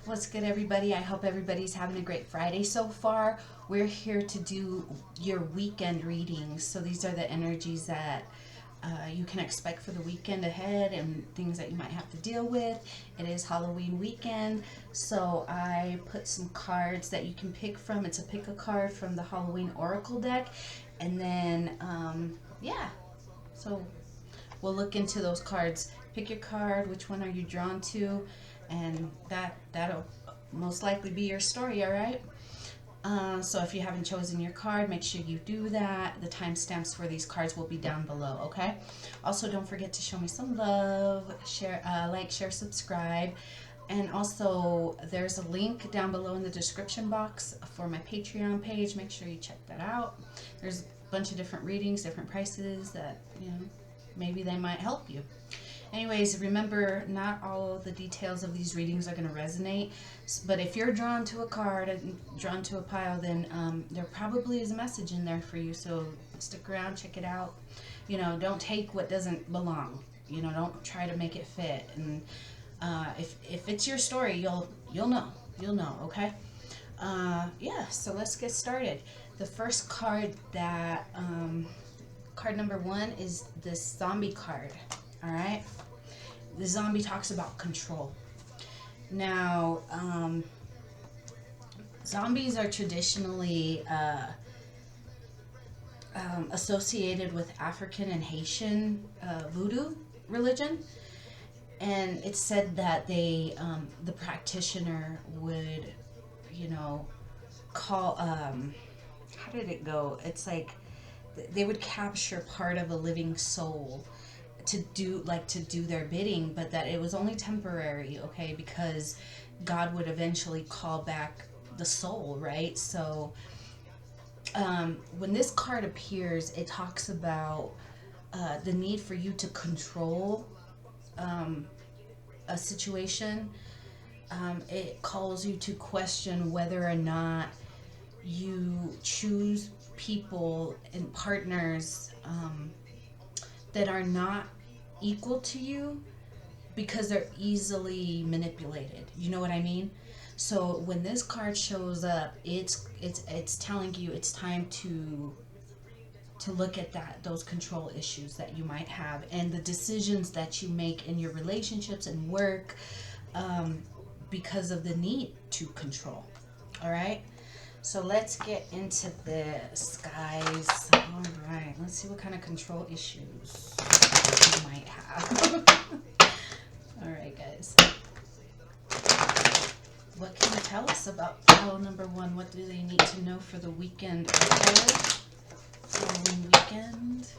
What's good, everybody? I hope everybody's having a great Friday so far. We're here to do your weekend readings. So these are the energies that you can expect for the weekend ahead and things that you might have to deal with. It is Halloween weekend, so I put some cards that you can pick from. It's a pick a card from the Halloween Oracle deck, and then yeah, so we'll look into those cards. Pick your card, which one are you drawn to, and that'll most likely be your story. All right. So if you haven't chosen your card, make sure you do that. The timestamps for these cards will be down below. Okay. Also, don't forget to show me some love. Share, like, share, subscribe. And also, there's a link down below in the description box for my Patreon page. Make sure you check that out. There's a bunch of different readings, different prices that, maybe they might help you. Anyways, remember, not all the details of these readings are going to resonate, but if you're drawn to a card and drawn to a pile, then there probably is a message in there for you, so stick around, check it out. Don't take what doesn't belong. Don't try to make it fit, and if it's your story, you'll know, okay? Yeah, so let's get started. The first card that, card number 1 is this zombie card. All right, the zombie talks about control. Now, zombies are traditionally associated with African and Haitian voodoo religion, and it's said that the practitioner would, call, how did it go? It's like they would capture part of a living soul to do their bidding, but that it was only temporary, okay, because God would eventually call back the soul, right? So when this card appears, it talks about the need for you to control a situation. It calls you to question whether or not you choose people and partners that are not equal to you because they're easily manipulated. You know what I mean? So when this card shows up, it's telling you it's time to look at those control issues that you might have and the decisions that you make in your relationships and work, because of the need to control. All right. So let's get into this, guys. All right, let's see what kind of control issues you might have. All right, guys. What can you tell us about pile number 1? What do they need to know for the weekend ahead? Halloween weekend.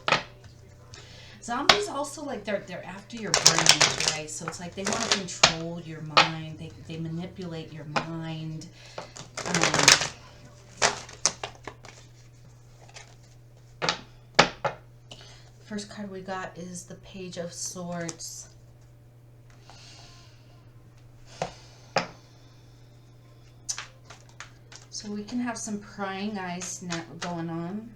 Zombies also, like, they're after your brain, right? So it's like they want to control your mind. They manipulate your mind. First card we got is the Page of Swords. So we can have some prying eyes going on.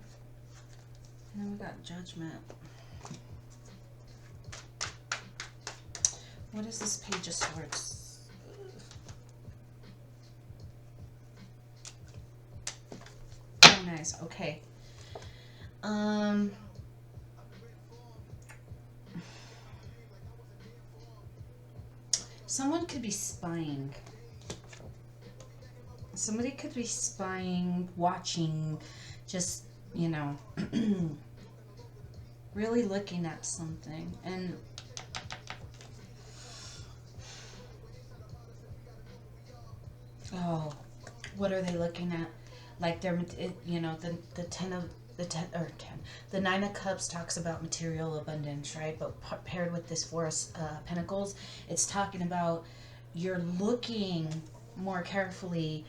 And then we got Judgment. What is this Page of Swords? Oh, nice. Okay. Someone could be spying. Somebody could be spying, watching, just, really looking at something. And oh, what are they looking at? Like they're, the 9 of Cups talks about material abundance, right? But paired with this 4 of Pentacles, it's talking about you're looking more carefully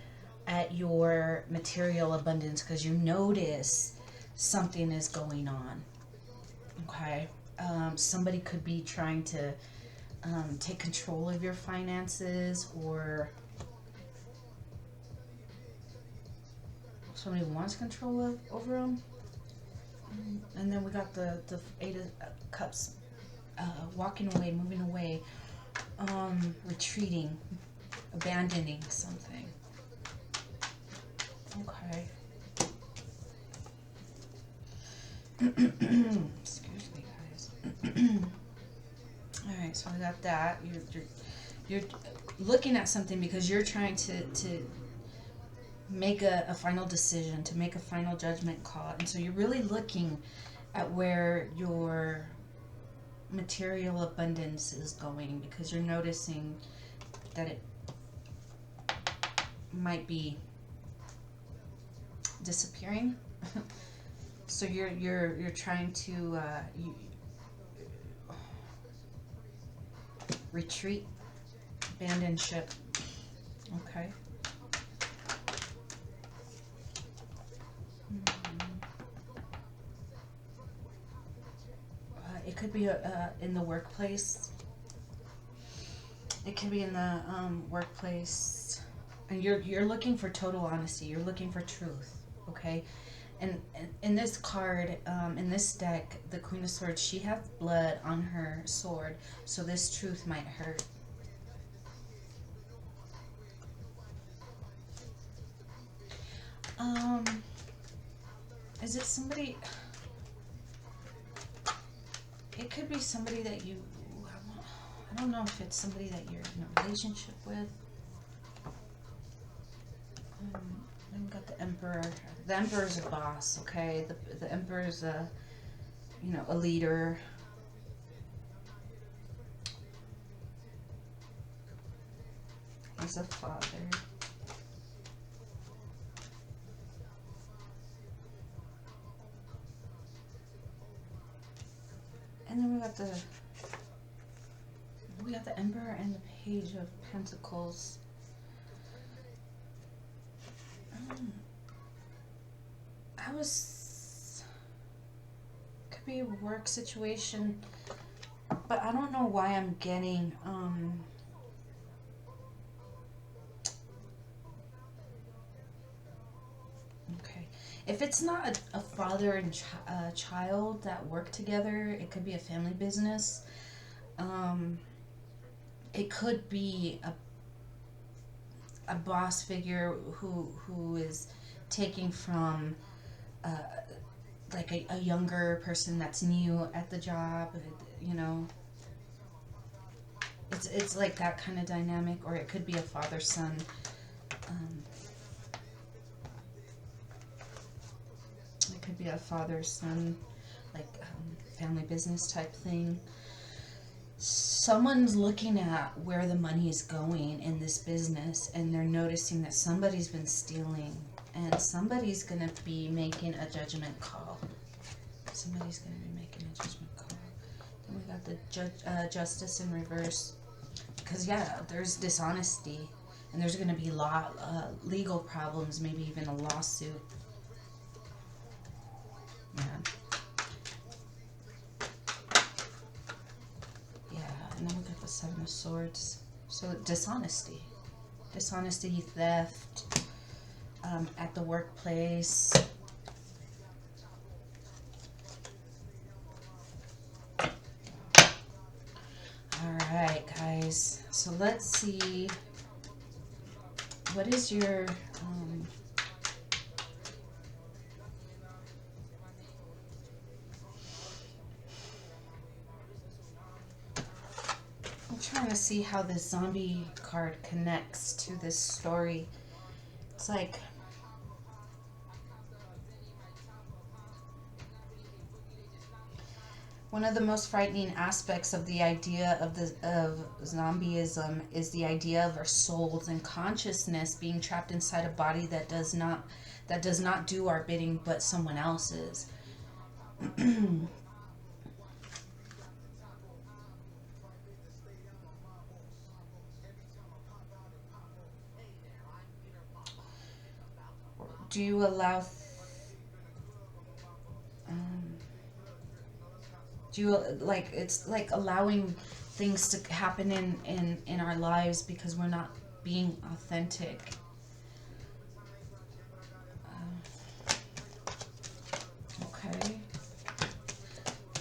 at your material abundance because you notice something is going on. Okay, somebody could be trying to take control of your finances, or somebody wants control over them. And then we got the 8 of Cups, walking away, moving away, retreating. abandoning something. Okay. Excuse me, guys. All right, so I got that. You're looking at something because you're trying to make a final decision, to make a final judgment call, and so you're really looking at where your material abundance is going, because you're noticing that it might be disappearing. So you're trying to retreat, abandon ship. Okay. It could be in the workplace. It could be in the workplace, and you're looking for total honesty. You're looking for truth. Okay. And in this card, in this deck, the Queen of Swords, she has blood on her sword, so this truth might hurt. Is it somebody? It could be somebody that you, I don't know if it's somebody that you're in a relationship with. I've got the Emperor. The Emperor's a boss, okay? The Emperor's a, a leader. He's a father. And then we got the Emperor and the Page of Pentacles. Could be a work situation, but I don't know why I'm getting, okay. If it's not a father and child that work together, it could be a family business. It could be a boss figure who is taking from like a younger person that's new at the job, it's like that kind of dynamic. Or it could be a father-son. It could be a father-son, like family business type thing. Someone's looking at where the money is going in this business, and they're noticing that somebody's been stealing, and somebody's going to be making a judgment call. Somebody's going to be making a judgment call. Then we got the justice in reverse, because yeah, there's dishonesty, and there's going to be legal problems, maybe even a lawsuit. And then we got the Seven of Swords. So dishonesty, theft, at the workplace. All right, guys. So let's see. What is your I'm trying to see how this zombie card connects to this story. It's like one of the most frightening aspects of the idea of zombieism is the idea of our souls and consciousness being trapped inside a body that does not do our bidding, but someone else's. Do you allow it's like allowing things to happen in our lives because we're not being authentic. Okay.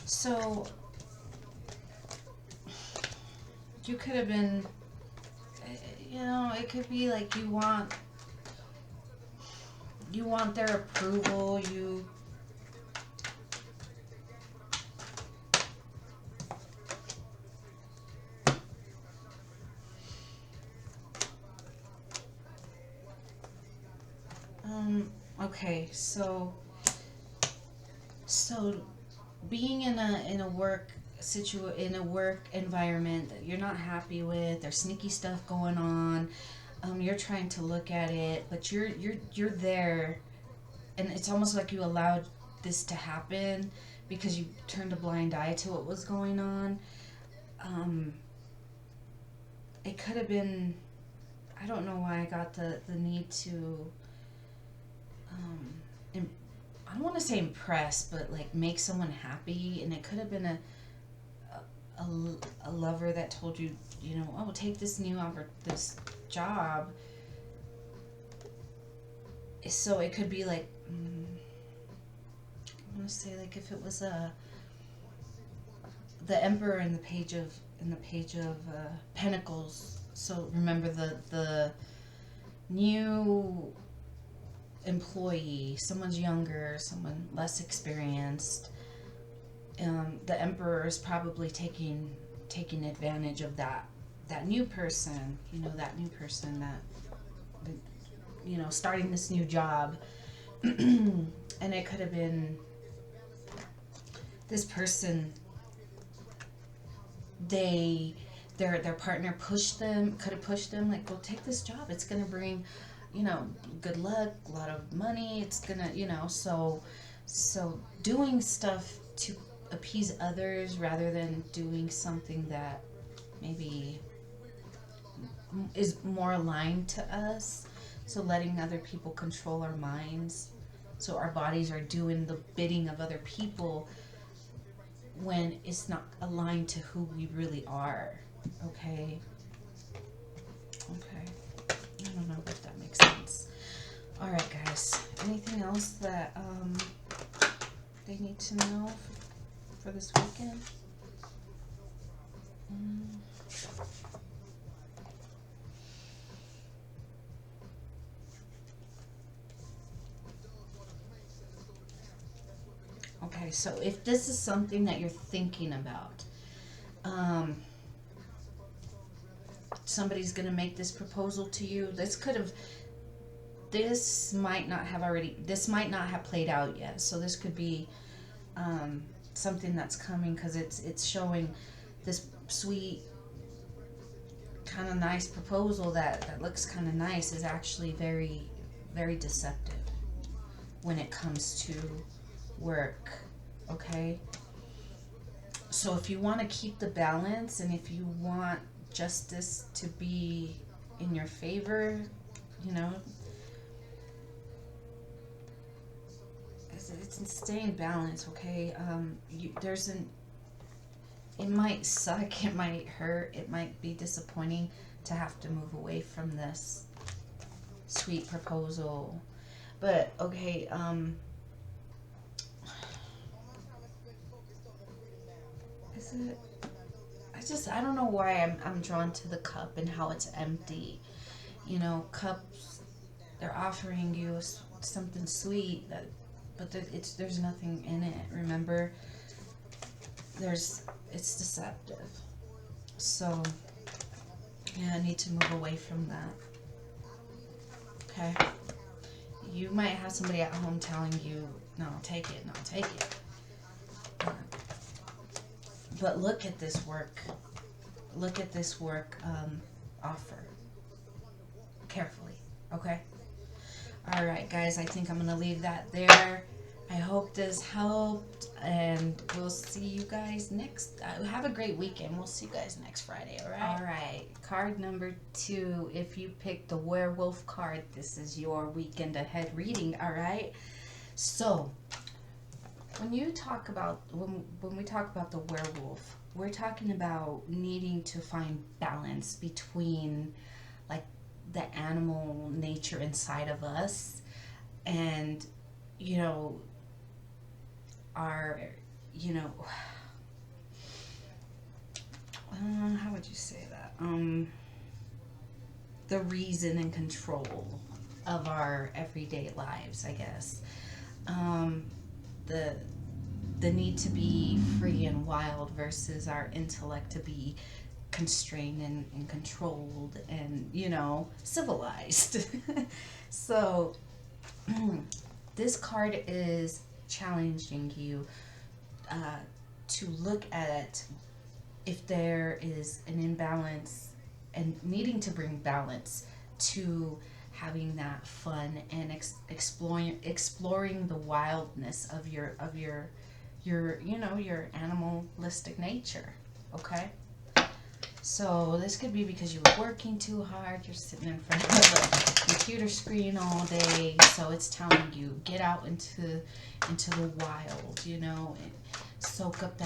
So you could have been, you know, it could be like you want their approval. Okay, so being in a work environment that you're not happy with, there's sneaky stuff going on. You're trying to look at it, but you're there, and it's almost like you allowed this to happen because you turned a blind eye to what was going on. Um, it could have been. I don't know why I got the need to. Um, I don't want to say impress, but like make someone happy, and it could have been a lover that told you, you know, oh, take this this job. So it could be like, I want to say like if it was the Emperor in the page of Pentacles. So remember the new employee, someone's younger, someone less experienced. The Emperor is probably taking advantage of that new person, you know, that new person that you know, starting this new job. And it could have been this person, their partner could have pushed them like, go take this job, it's gonna bring, you know, good luck, a lot of money, it's gonna, you know, so doing stuff to appease others rather than doing something that maybe is more aligned to us. So letting other people control our minds, so our bodies are doing the bidding of other people when it's not aligned to who we really are. Okay. I don't know if that makes sense. All right, guys. Anything else that they need to know for this weekend? Okay, so if this is something that you're thinking about, somebody's gonna make this proposal to you. This might not have played out yet. So this could be something that's coming, because it's showing this sweet, kind of nice proposal that looks kind of nice is actually very, very deceptive when it comes to work. Okay, so if you want to keep the balance, and if you want justice to be in your favor, you know, it's stay in balance. Okay, it might suck, it might hurt, it might be disappointing to have to move away from this sweet proposal, but okay, is it? I don't know why I'm drawn to the cup and how it's empty. You know, cups, they're offering you something sweet, but there's nothing in it. Remember, it's deceptive. So yeah, I need to move away from that. Okay, you might have somebody at home telling you, no, take it, no, take it. But look at this work. Look at this work offer carefully. Okay. All right, guys. I think I'm gonna leave that there. I hope this helped, and we'll see you guys next. Have a great weekend. We'll see you guys next Friday. All right. All right. Card number 2. If you picked the werewolf card, this is your weekend ahead reading. All right. So, when we talk about the werewolf, we're talking about needing to find balance between like the animal nature inside of us and, you know, our, you know, how would you say that? the reason and control of our everyday lives, I guess. Um, the the need to be free and wild versus our intellect to be constrained and controlled and, civilized. So this card is challenging you uh, to look at if there is an imbalance and needing to bring balance to having that fun and exploring the wildness of your animalistic nature. Okay, so this could be because you were working too hard, you're sitting in front of a computer screen all day, so it's telling you get out into the wild, and soak up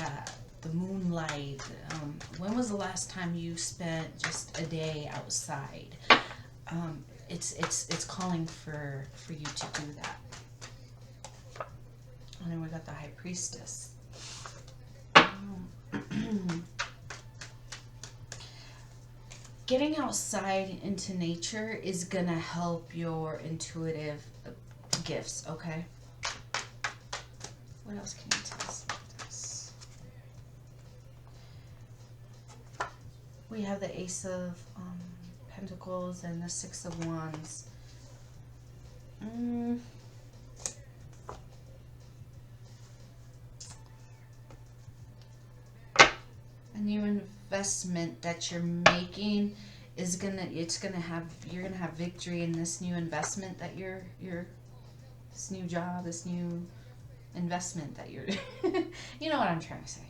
the moonlight. When was the last time you spent just a day outside? It's calling for you to do that. And then we got the High Priestess. Getting outside into nature is gonna help your intuitive gifts, okay? What else can you tell us about this? We have the Ace of Pentacles and the Six of Wands. A new investment that you're making is you're gonna have victory in this new investment that this new job, this new investment that you're you know what I'm trying to say.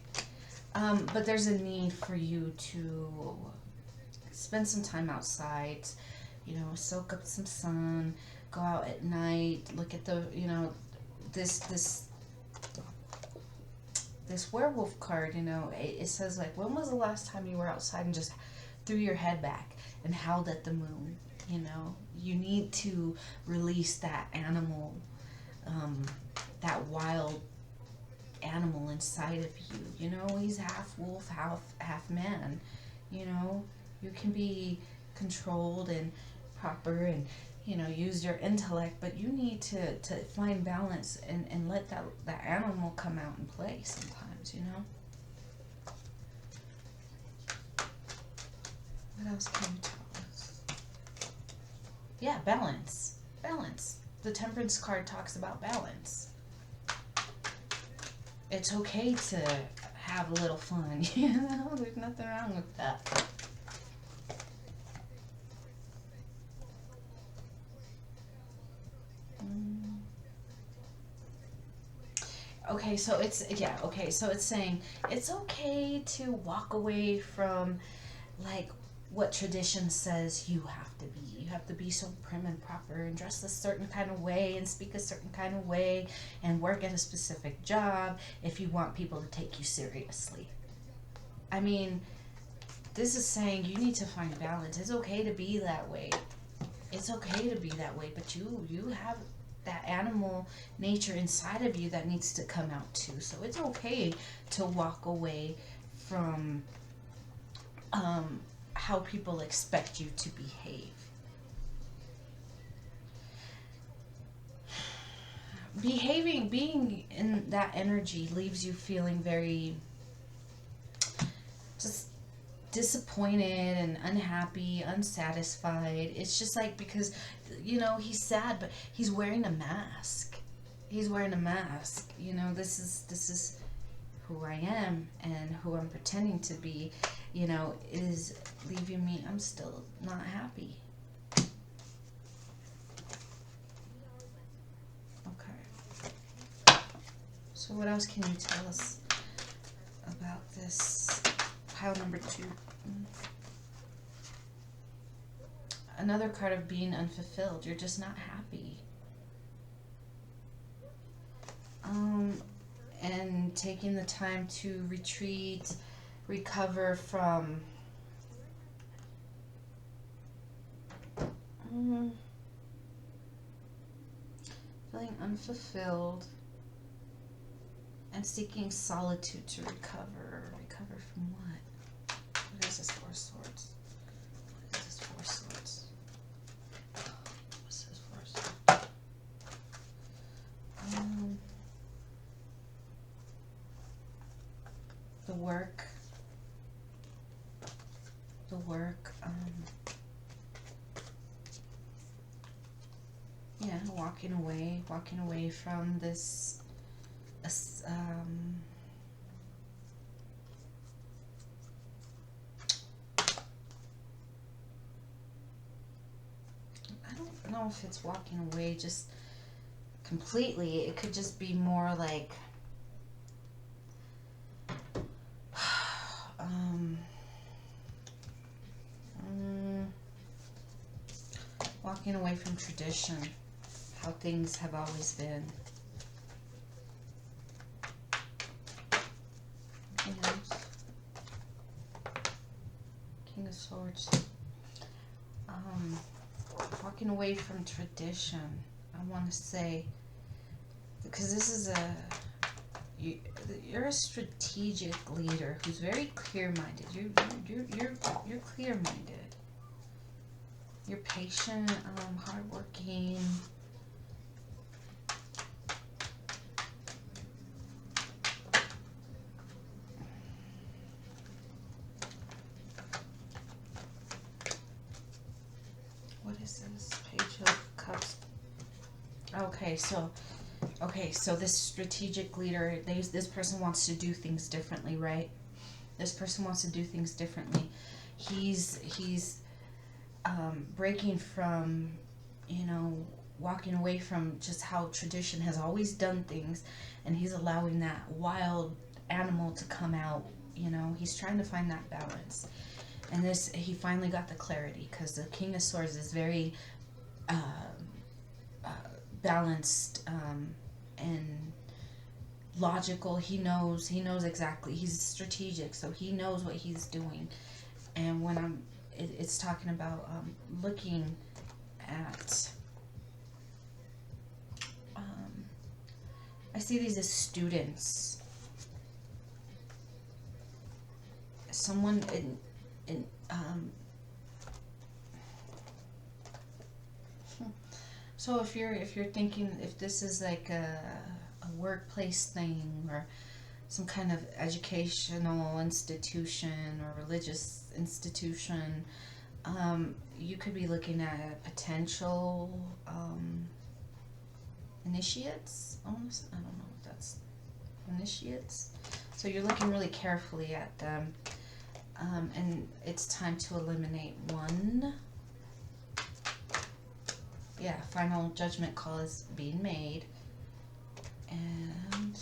But there's a need for you to spend some time outside, soak up some sun, go out at night, look at the, this werewolf card, it says, like, when was the last time you were outside and just threw your head back and howled at the moon? You need to release that animal, that wild animal inside of you. He's half wolf, half man. You can be controlled and proper and use your intellect, but you need to find balance and let that animal come out and play sometimes. What else can you tell us? Yeah, balance. The Temperance card talks about balance. It's okay to have a little fun. There's nothing wrong with that. Okay, so it's saying it's okay to walk away from, like, what tradition says you have to be. You have to be so prim and proper and dress a certain kind of way and speak a certain kind of way and work at a specific job if you want people to take you seriously. I mean, this is saying you need to find balance. It's okay to be that way. But you have that animal nature inside of you that needs to come out too. So it's okay to walk away from how people expect you to behave. Being in that energy leaves you feeling very just disappointed and unhappy, unsatisfied. It's just like, because he's sad, but he's wearing a mask. This is who I am, and who I'm pretending to be, is leaving me. I'm still not happy. Okay. So what else can you tell us about this pile number 2? Another card of being unfulfilled. You're just not happy. And taking the time to retreat, recover from feeling unfulfilled, and seeking solitude to recover. Recover from what? What is this Four Swords? What is this Four Swords? work. Yeah, walking away from this, I don't know if it's walking away just completely. It could just be more like, walking away from tradition, how things have always been. King of Swords. Walking away from tradition. I want to say, because this is you're a strategic leader who's very clear-minded. You're clear-minded. You're patient, hardworking. What is this? Page of Cups. Okay, so this strategic leader, this person wants to do things differently, right? This person wants to do things differently. He's breaking from, walking away from just how tradition has always done things, and he's allowing that wild animal to come out. He's trying to find that balance. And he finally got the clarity, because the King of Swords is very balanced and logical. He knows exactly. He's strategic, so he knows what he's doing. And when it's talking about looking at, I see these as students. Someone so if you're thinking, if this is like a workplace thing, or some kind of educational institution or religious institution, you could be looking at potential initiates. Almost, I don't know if that's initiates. So you're looking really carefully at them, and it's time to eliminate one. Yeah, final judgment call is being made. And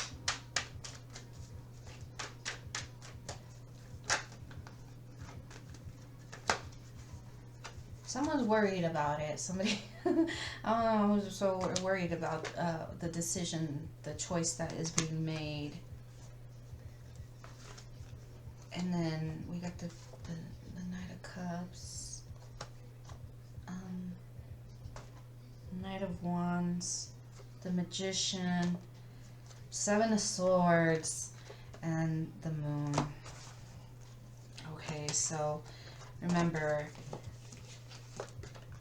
someone's worried about it. Somebody, I don't know who's so worried about the decision, the choice that is being made. And then we got the Knight of Cups. Knight of Wands, the Magician, Seven of Swords, and the Moon. Okay, so remember,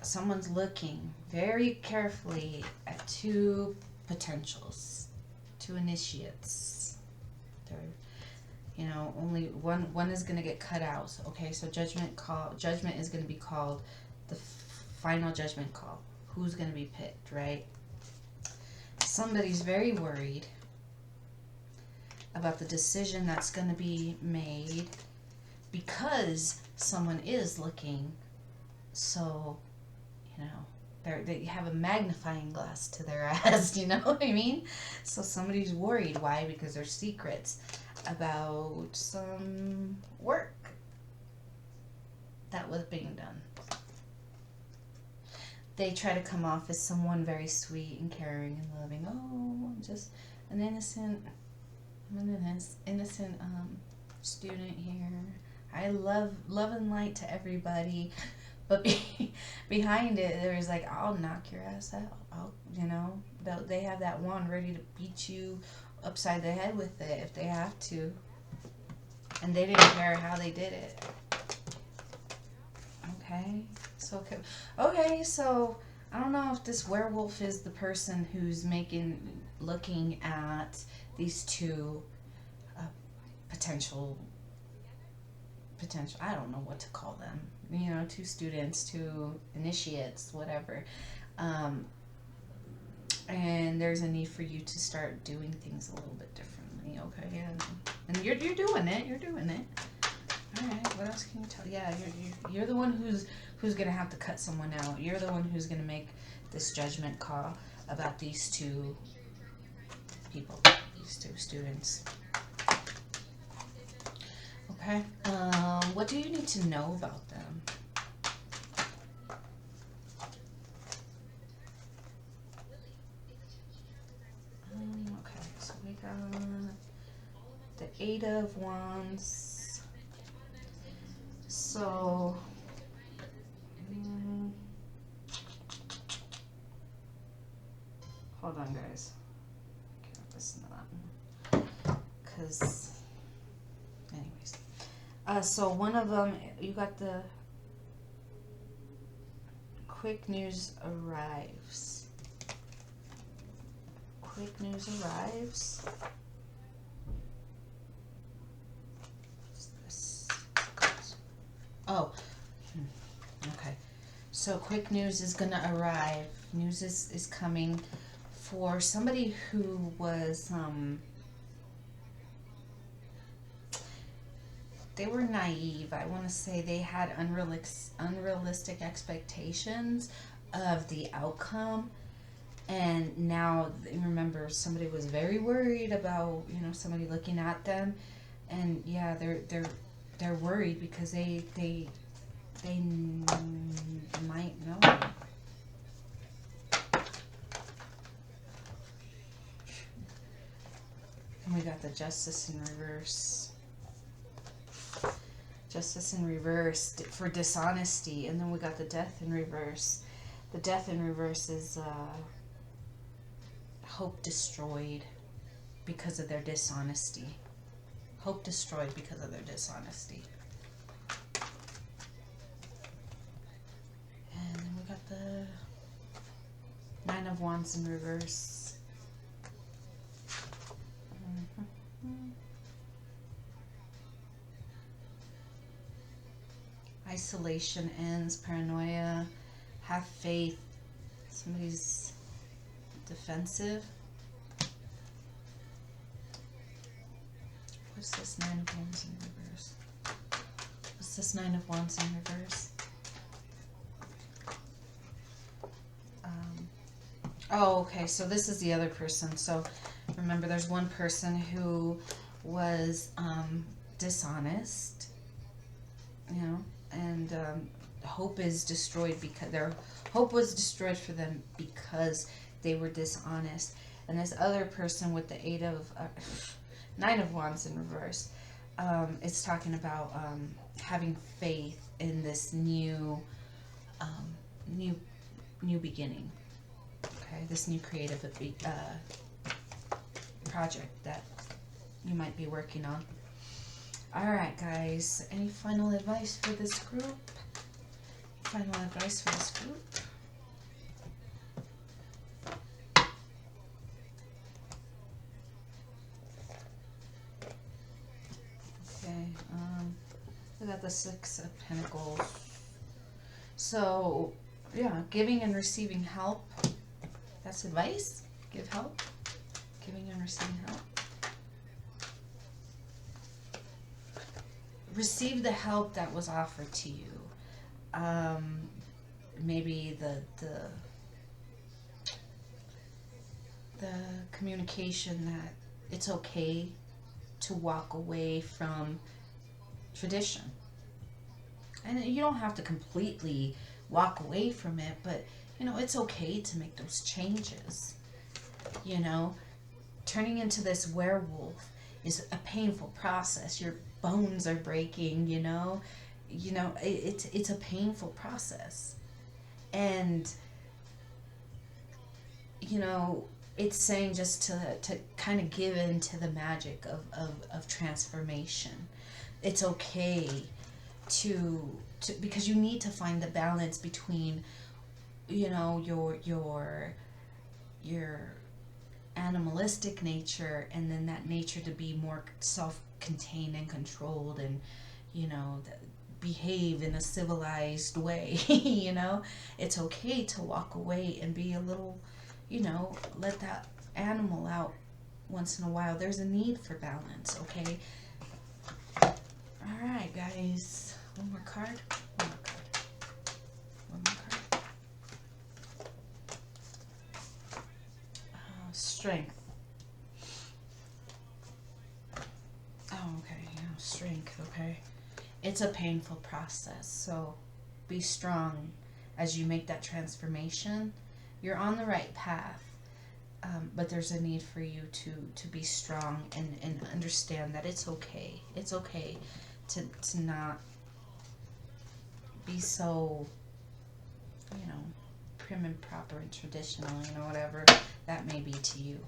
someone's looking very carefully at two potentials, two initiates. They're, only one is going to get cut out. So, okay, so judgment is going to be called the final judgment call. Who's going to be picked, right? Somebody's very worried about the decision that's going to be made, because someone is looking. So, they have a magnifying glass to their eyes, you know what I mean? So somebody's worried. Why? Because there's secrets about some work that was being done. They try to come off as someone very sweet and caring and loving. Oh, I'm just an innocent student here. I love and light to everybody. But behind it, there's like, I'll knock your ass out. They have that wand ready to beat you upside the head with it if they have to. And they didn't care how they did it. Okay, so I don't know if this werewolf is the person who's looking at these two potential, I don't know what to call them, you know, two students, two initiates, whatever. Um, and there's a need for you to start doing things a little bit differently, okay? And you're doing it. You're doing it. All right. What else can you tell? Yeah, you're the one who's gonna have to cut someone out. You're the one who's gonna make this judgment call about these two people, these two students. Okay. What do you need to know about them? Okay, so we got the Eight of Wands. So, hold on, guys. Can't listen to that one. Because, anyways. So one of them, you got the quick news arrives. Quick news arrives. What's this? Oh, okay. So quick news is gonna arrive. News is coming for somebody who was they were naive. I want to say they had unrealistic expectations of the outcome, and now remember somebody was very worried about, you know, somebody looking at them, and yeah, they're worried because they might know. And we got the Justice in reverse. Justice in reverse for dishonesty, and then we got the Death in reverse. The Death in reverse is hope destroyed because of their dishonesty. Hope destroyed because of their dishonesty. And then we got the Nine of Wands in reverse. Isolation ends, paranoia, have faith. Somebody's defensive. What's this Nine of Wands in reverse? What's this Nine of Wands in reverse? Oh, okay, so this is the other person. So remember, there's one person who was dishonest, you know, and hope is destroyed because their hope was destroyed for them because they were dishonest. And this other person with the Nine of Wands in reverse, it's talking about having faith in this new beginning. Okay, this new creative project that you might be working on. Alright, guys, any final advice for this group? Final advice for this group? Okay, we got the Six of Pentacles. So, yeah, giving and receiving help. That's advice. Give help. Giving and receiving help. Receive the help that was offered to you. Maybe the communication that it's okay to walk away from tradition. And you don't have to completely walk away from it, but you know, it's okay to make those changes. You know, turning into this werewolf is a painful process. Your bones are breaking, you know, it's a painful process. And you know, it's saying just to kind of give in to the magic of transformation. It's okay to because you need to find the balance between, you know, your animalistic nature, and then that nature to be more self-contained and controlled, and you know, behave in a civilized way. You know, it's okay to walk away and be a little, you know, let that animal out once in a while. There's a need for balance. Okay. All right, guys. One more card. One more card. One more card. Strength. Oh, okay. Yeah, strength. Okay. It's a painful process, so be strong as you make that transformation. You're on the right path, but there's a need for you to be strong and understand that it's okay. It's okay to not be so, you know, prim and proper and traditional, you know, whatever that may be to you.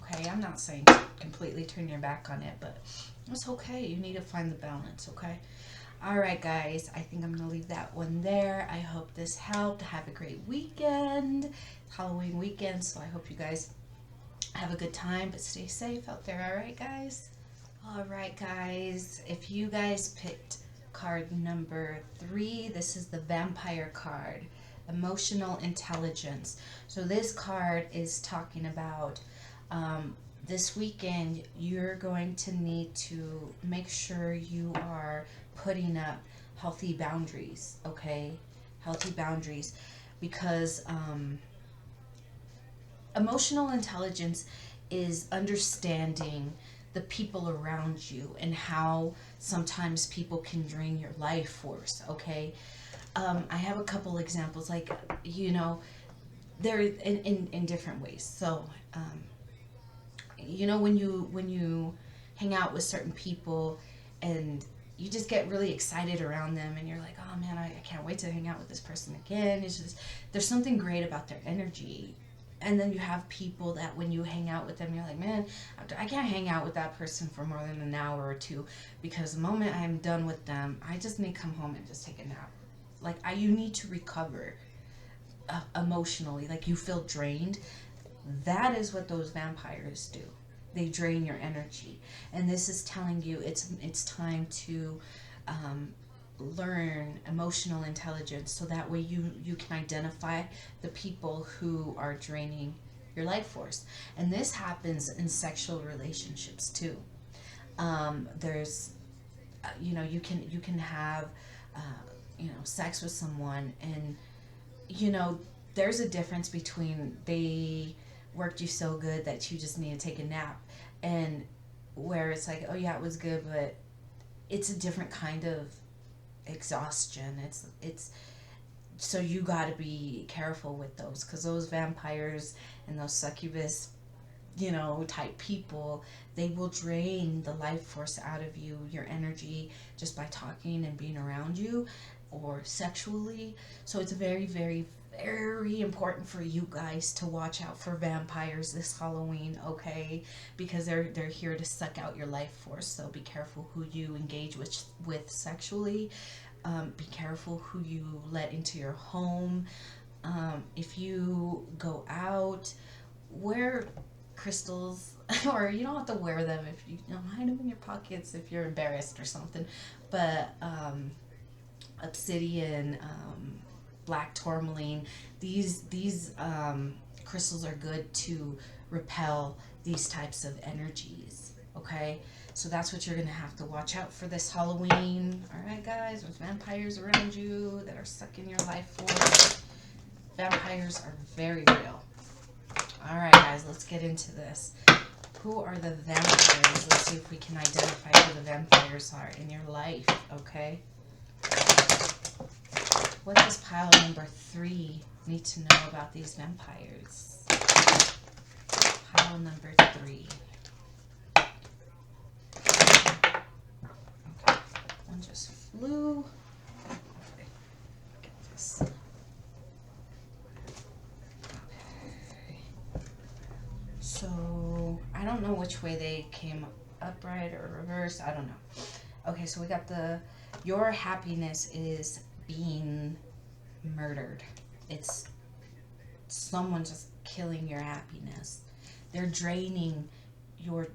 Okay, I'm not saying to completely turn your back on it, but it's okay. You need to find the balance, okay? All right, guys, I think I'm going to leave that one there. I hope this helped. Have a great weekend, Halloween weekend, so I hope you guys have a good time, but stay safe out there, all right, guys? All right, guys, if you guys picked card number 3, this is the Vampire card, Emotional Intelligence. So this card is talking about this weekend you're going to need to make sure you are putting up healthy boundaries, okay? Healthy boundaries, because emotional intelligence is understanding the people around you and how sometimes people can drain your life force, okay? I have a couple examples, like, you know, they're in different ways. So, you know, when you hang out with certain people and you just get really excited around them and you're like, oh man, I can't wait to hang out with this person again. It's just, there's something great about their energy. And then you have people that when you hang out with them, you're like, man, I can't hang out with that person for more than an hour or two, because the moment I'm done with them, I just need to come home and just take a nap. Like, you need to recover emotionally. Like, you feel drained. That is what those vampires do. They drain your energy. And this is telling you it's time to learn emotional intelligence, so that way you can identify the people who are draining your life force. And this happens in sexual relationships too. There's you know, you can have you know, sex with someone, and you know, there's a difference between they worked you so good that you just need to take a nap, and where it's like, oh yeah, it was good, but it's a different kind of exhaustion. It's so you got to be careful with those, because those vampires and those succubus, you know, type people, they will drain the life force out of you, your energy, just by talking and being around you, or sexually. So it's very, very, very important for you guys to watch out for vampires this Halloween, okay? Because they're here to suck out your life force. So be careful who you engage with sexually. Be careful who you let into your home. If you go out, wear crystals, or you don't have to wear them. If you know, hide them in your pockets if you're embarrassed or something. But obsidian, black tourmaline, these crystals are good to repel these types of energies, okay? So that's what you're going to have to watch out for this Halloween. All right, guys, with vampires around you that are sucking your life force. Vampires are very real. All right, guys, let's get into this. Who are the vampires? Let's see if we can identify who the vampires are in your life, okay? What does pile number 3 need to know about these vampires? Pile number 3. Okay, one just flew. Okay, get this. Okay. So, I don't know which way they came, upright or reverse. I don't know. Okay, so we got your happiness is being murdered. It's someone just killing your happiness. They're draining your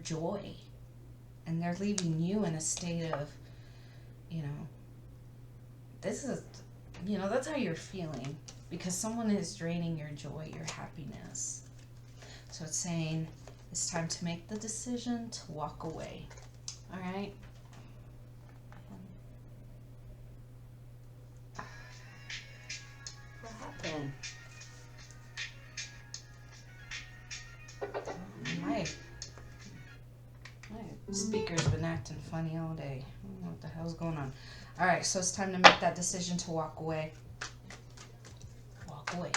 joy, and they're leaving you in a state of, this is, that's how you're feeling, because someone is draining your joy, your happiness. So it's saying it's time to make the decision to walk away. All right? What happened? My speaker's been acting funny all day. I don't know what the hell's going on. All right, so it's time to make that decision to walk away. Walk away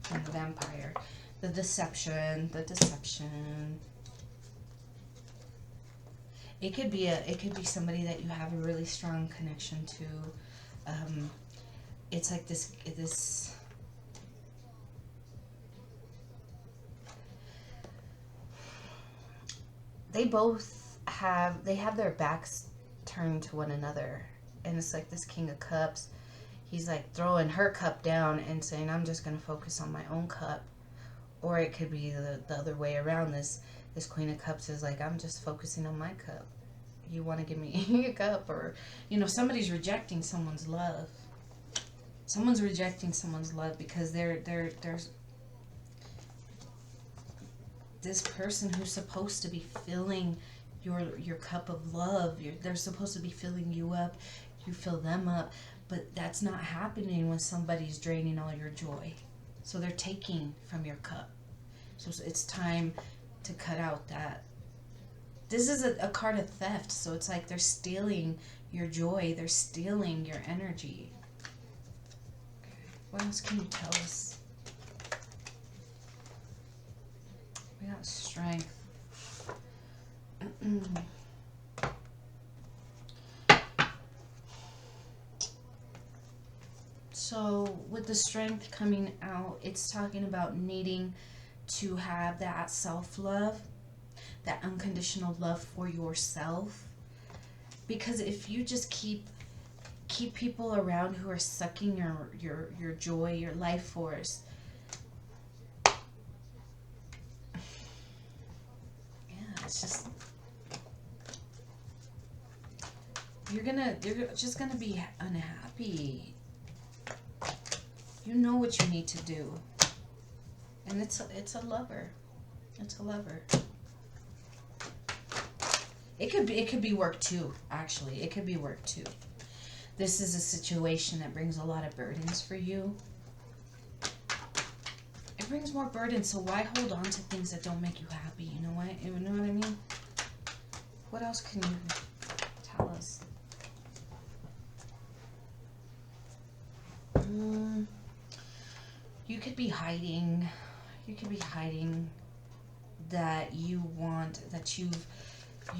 from the vampire. The deception. It could be somebody that you have a really strong connection to. It's like this. They have their backs turned to one another, and it's like this King of Cups. He's like throwing her cup down and saying, "I'm just gonna focus on my own cup." Or it could be the other way around. This Queen of Cups is like, I'm just focusing on my cup. You want to give me a cup? Or, somebody's rejecting someone's love. Someone's rejecting someone's love because there's this person who's supposed to be filling your cup of love. They're supposed to be filling you up. You fill them up. But that's not happening when somebody's draining all your joy. So they're taking from your cup. So it's time to cut out that. This is a card of theft. So it's like they're stealing your joy. They're stealing your energy. What else can you tell us? We got strength. So with the strength coming out, it's talking about needing to have that self-love, that unconditional love for yourself. Because if you just keep people around who are sucking your joy, your life force, it's just, you're just gonna be unhappy. You know what you need to do. And it's a lover. It's a lover. It could be work too, actually. It could be work too. This is a situation that brings a lot of burdens for you. It brings more burdens, so why hold on to things that don't make you happy? You know what I mean? What else can you tell us? You could be hiding that you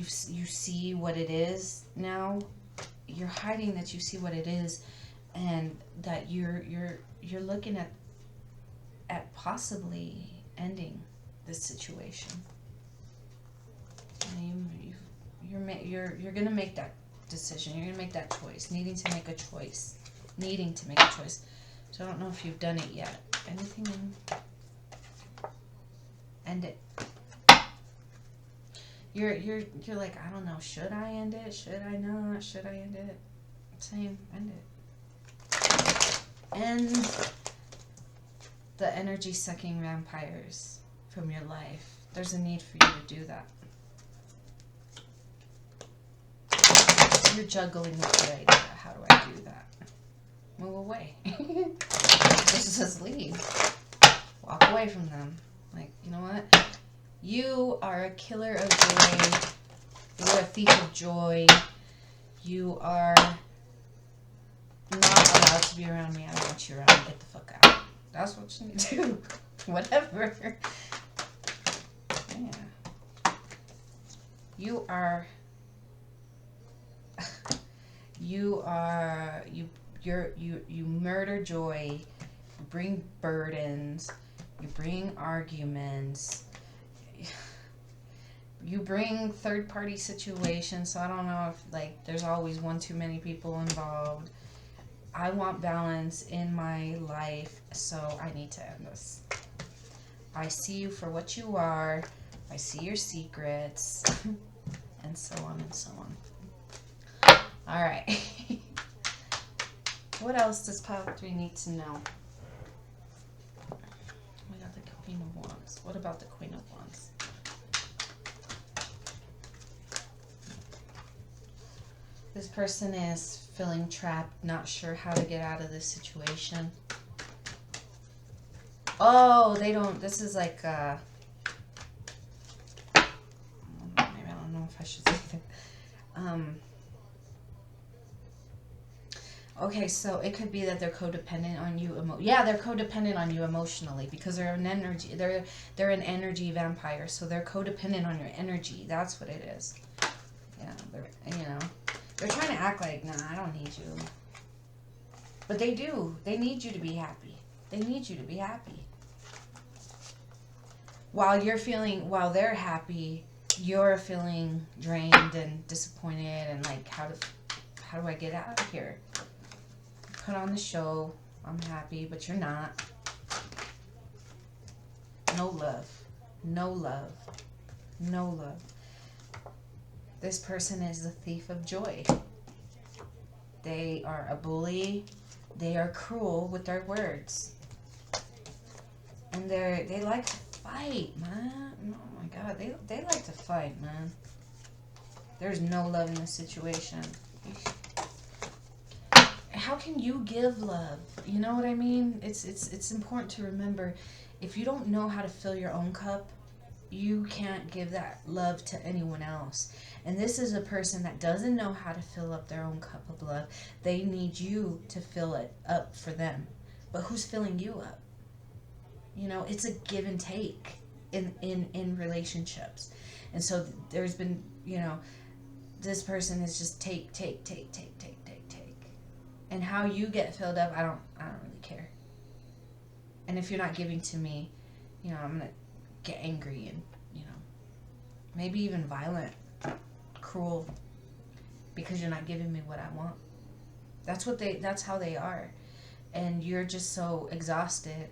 see what it is now. You're hiding that you see what it is, and that you're looking at possibly ending this situation. And you're gonna make that decision. You're gonna make that choice. Needing to make a choice. So I don't know if you've done it yet. Anything in? End it. You're like, I don't know, should I end it? Should I not? Should I end it? Same, end it. End the energy sucking vampires from your life. There's a need for you to do that. You're juggling with the idea. How do I do that? Move away. This says leave. Walk away from them. Like, you know what? You are a killer of joy. You're a thief of joy. You are not allowed to be around me. I don't want you around. Get the fuck out. That's what you need to do. Whatever. Yeah. You murder joy. You bring burdens. You bring arguments. You bring third-party situations, so I don't know if, there's always one too many people involved. I want balance in my life, so I need to end this. I see you for what you are. I see your secrets. And so on and so on. All right. What else does pile 3 need to know? We got the Queen of Wands. What about the Queen of Wands? This person is feeling trapped, not sure how to get out of this situation. Oh, they don't, this is like, maybe I don't know if I should say that. Okay, so it could be that they're codependent on you. Yeah, they're codependent on you emotionally because they're an energy. They're an energy vampire, so they're codependent on your energy. That's what it is. Yeah, they're trying to act like, nah, I don't need you, but they do. They need you to be happy. They need you to be happy. While they're happy, you're feeling drained and disappointed and like, how do I get out of here? Put on the show. I'm happy, but you're not. No love. No love. No love. This person is the thief of joy. They are a bully. They are cruel with their words. And they like to fight, man. Oh my God. They like to fight, man. There's no love in this situation. How can you give love? You know what I mean? It's important to remember, if you don't know how to fill your own cup, you can't give that love to anyone else. And this is a person that doesn't know how to fill up their own cup of love. They need you to fill it up for them. But who's filling you up? You know, it's a give and take in relationships. And so there's been, you know, this person is just take. And how you get filled up, I don't really care. And if you're not giving to me, you know, I'm gonna get angry and, you know, maybe even violent, cruel, because you're not giving me what I want. That's how they are. And you're just so exhausted,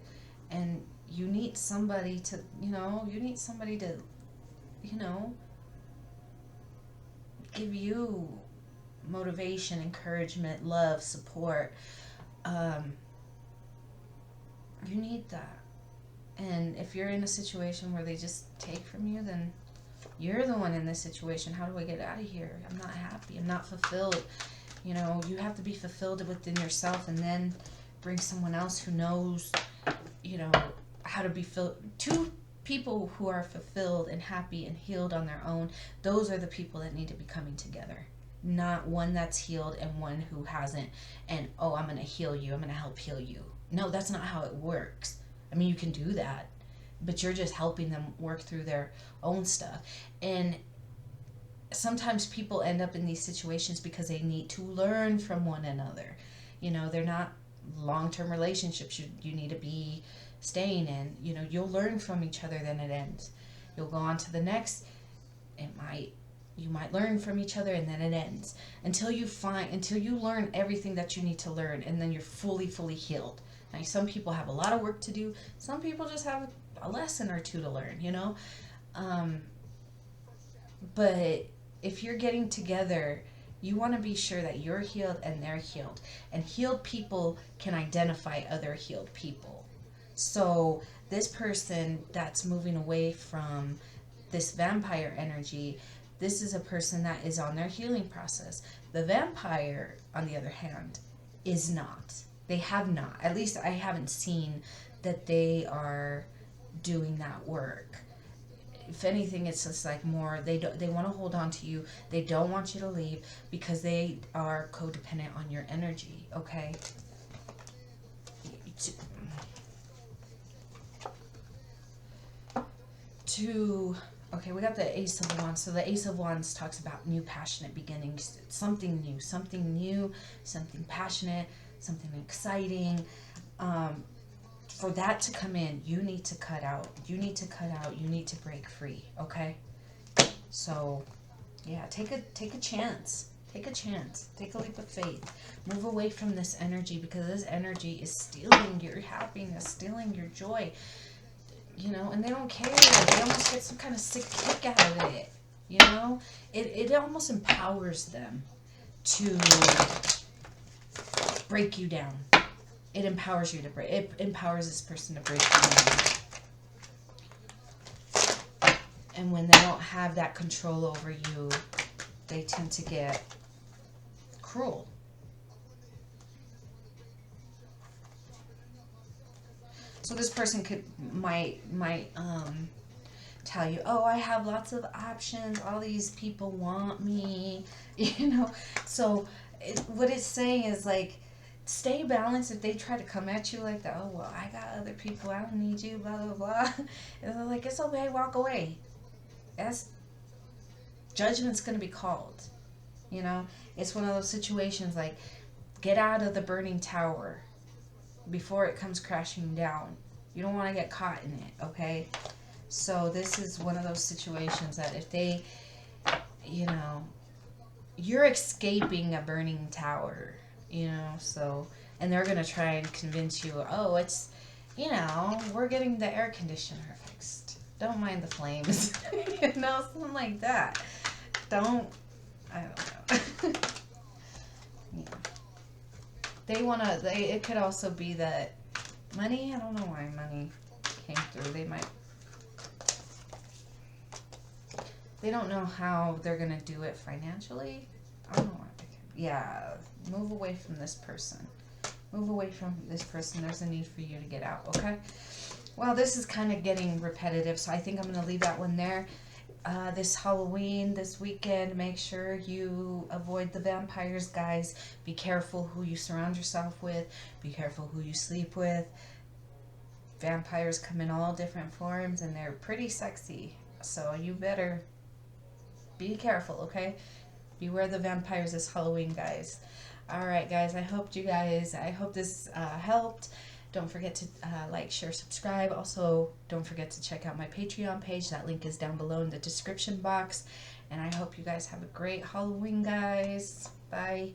and you need somebody to, you know, give you motivation, encouragement, love, support. You need that. And if you're in a situation where they just take from you, then you're the one in this situation. How do I get out of here? I'm not happy. I'm not fulfilled. You know, you have to be fulfilled within yourself, and then bring someone else who knows, you know, how to be filled. Two people who are fulfilled and happy and healed on their own, those are the people that need to be coming together. Not one that's healed and one who hasn't, and, oh, I'm going to heal you, I'm going to help heal you. No, that's not how it works. I mean, you can do that, but you're just helping them work through their own stuff. And sometimes people end up in these situations because they need to learn from one another. You know, they're not long-term relationships you need to be staying in. You know, you'll learn from each other, then it ends. You'll go on to the next. You might learn from each other, and then it ends until you learn everything that you need to learn, and then you're fully healed. Now, some people have a lot of work to do. Some people just have a lesson or two to learn, you know. But if you're getting together, you want to be sure that you're healed and they're healed. And healed people can identify other healed people. So this person that's moving away from this vampire energy, this is a person that is on their healing process. The vampire, on the other hand, is not. They have not. At least I haven't seen that they are doing that work. If anything, it's just like more, they want to hold on to you. They don't want you to leave because they are codependent on your energy, okay? Okay, we got the Ace of Wands. So the Ace of Wands talks about new passionate beginnings. Something new, something passionate, something exciting. For that to come in, you need to cut out. You need to break free, okay? So, yeah, take a chance. Take a chance. Take a leap of faith. Move away from this energy, because this energy is stealing your happiness, stealing your joy. you know, and they don't care. They almost get some kind of sick kick out of it, you know? It almost empowers them to break you down. It empowers you to break. It empowers this person to break you down. And when they don't have that control over you, they tend to get cruel. So this person might tell you, oh, I have lots of options. All these people want me, you know. So what it's saying is like, stay balanced. If they try to come at you like that, oh well, I got other people. I don't need you. Blah blah blah. And they're like, it's okay. Walk away. That's judgment's gonna be called. You know, it's one of those situations like, get out of the burning tower before it comes crashing down. You don't want to get caught in it, okay? So this is one of those situations that if they, you know, you're escaping a burning tower, you know, so, and they're going to try and convince you, oh, it's, you know, we're getting the air conditioner fixed. Don't mind the flames. You know, something like that. Don't, I don't know. Yeah. They want to, it could also be that money, I don't know why money came through. They don't know how they're going to do it financially. I don't know why. Yeah, move away from this person. Move away from this person. There's a need for you to get out, okay? Well, this is kind of getting repetitive, so I think I'm going to leave that one there. This Halloween, this weekend, make sure you avoid the vampires, guys. Be careful who you surround yourself with. Be careful who you sleep with. Vampires come in all different forms, and they're pretty sexy. So you better be careful, okay? Beware the vampires this Halloween, guys. Alright, guys, I hope this helped. Don't forget to like, share, subscribe. Also, don't forget to check out my Patreon page. That link is down below in the description box. And I hope you guys have a great Halloween, guys. Bye.